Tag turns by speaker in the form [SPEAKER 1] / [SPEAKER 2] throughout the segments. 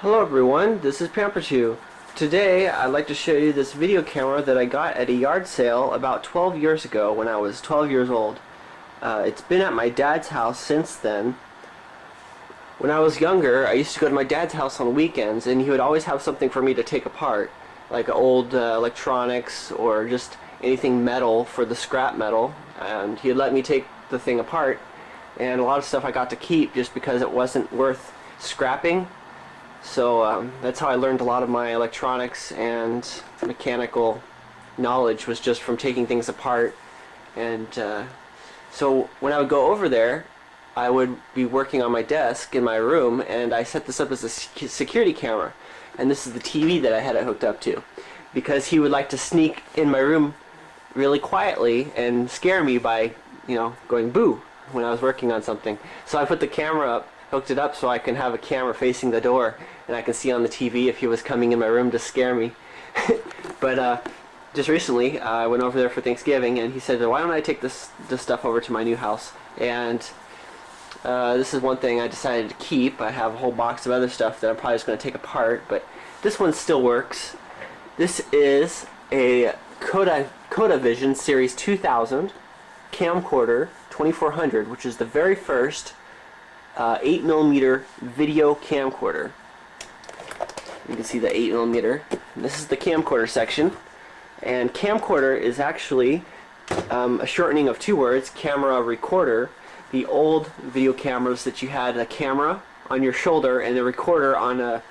[SPEAKER 1] Hello everyone, this is Pamper2. Today I'd like to show you this video camera that I got at a yard sale about 12 years ago when I was 12 years old. It's been at my dad's house since then. When I was younger, I used to go to my dad's house on weekends and he would always have something for me to take apart, like old electronics or just anything metal for the scrap metal, and he'd let me take the thing apart, and a lot of stuff I got to keep just because it wasn't worth scrapping. So that's how I learned a lot of my electronics and mechanical knowledge, was just from taking things apart. And so when I would go over there, I would be working on my desk in my room, and I set this up as a security camera. And this is the TV that I had it hooked up to, because he would like to sneak in my room really quietly and scare me by, going boo when I was working on something. So I put the camera up, hooked it up so I can have a camera facing the door, and I can see on the TV if he was coming in my room to scare me. But just recently I went over there for Thanksgiving, and he said, why don't I take this stuff over to my new house? And this is one thing I decided to keep. I have a whole box of other stuff that I'm probably just going to take apart, but this one still works. This is a Vision Series 2000 Camcorder 2400, which is the very first 8mm video camcorder. You can see the 8mm. This is the camcorder section, and camcorder is actually a shortening of two words, camera recorder. The old video cameras that you had a camera on your shoulder and a recorder on a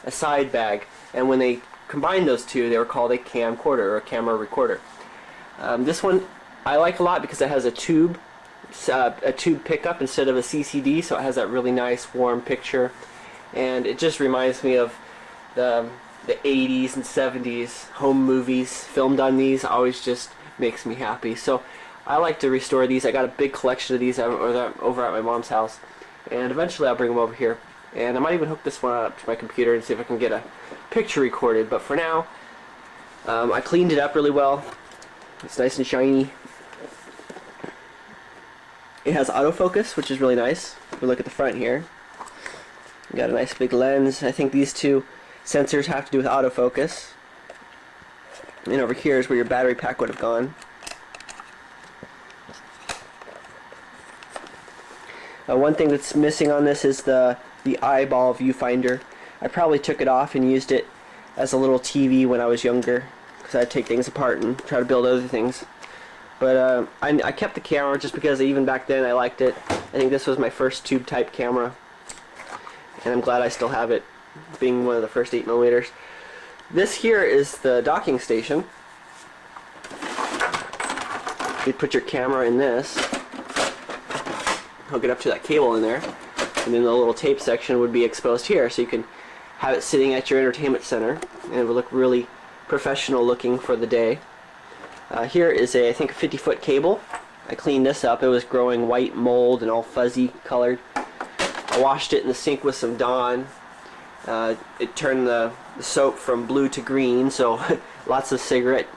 [SPEAKER 1] side bag, and when they combined those two, they were called a camcorder or a camera recorder. This one I like a lot because it has a tube pickup instead of a CCD, so it has that really nice warm picture, and it just reminds me of the 80s and 70s home movies filmed on these. Always just makes me happy. So I like to restore these. I got a big collection of these over at my mom's house, and eventually I'll bring them over here, and I might even hook this one up to my computer and see if I can get a picture recorded. But for now, I cleaned it up really well. It's nice and shiny. It has autofocus, which is really nice. If we look at the front here, we got a nice big lens. I think these two sensors have to do with autofocus. And over here is where your battery pack would have gone. One thing that's missing on this is the eyeball viewfinder. I probably took it off and used it as a little TV when I was younger, because I'd take things apart and try to build other things. But I kept the camera just because even back then I liked it. I think this was my first tube type camera, and I'm glad I still have it, being one of the first 8mm. This here is the docking station. You put your camera in this, hook it up to that cable in there, and then the little tape section would be exposed here, so you can have it sitting at your entertainment center, and it would look really professional looking for the day. Here is I think a 50-foot cable. I cleaned this up. It was growing white mold and all fuzzy colored. I washed it in the sink with some Dawn. It turned the soap from blue to green, so lots of cigarette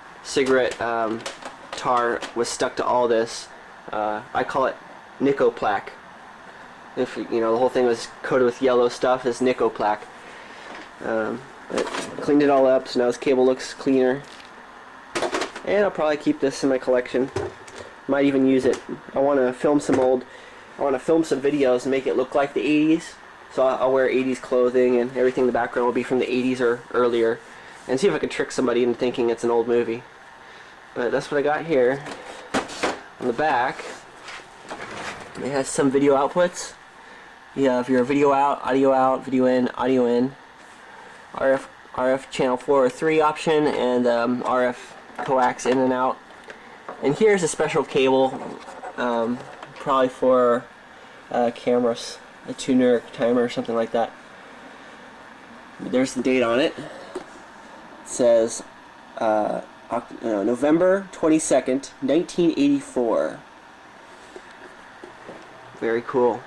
[SPEAKER 1] tar was stuck to all this. I call it Nico Plaque. If the whole thing was coated with yellow stuff, is Nico Plaque. But cleaned it all up, so now this cable looks cleaner. And I'll probably keep this in my collection. Might even use it. I want to film some videos and make it look like the 80s. So I'll wear 80s clothing, and everything in the background will be from the 80s or earlier, and see if I can trick somebody into thinking it's an old movie. But that's what I got here. On the back, it has some video outputs. You have your video out, video in, audio in, RF channel 4 or 3 option, and RF coax in and out. And here's a special cable, probably for cameras, a tuner, timer, or something like that. There's the date on it. It says November 22nd, 1984. Very cool.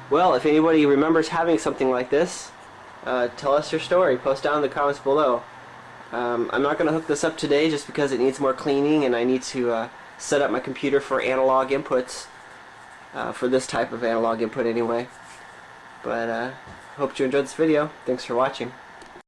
[SPEAKER 1] Well, if anybody remembers having something like this, tell us your story. Post down in the comments below. I'm not going to hook this up today just because it needs more cleaning, and I need to set up my computer for analog inputs. for this type of analog input anyway. But hope you enjoyed this video. Thanks for watching.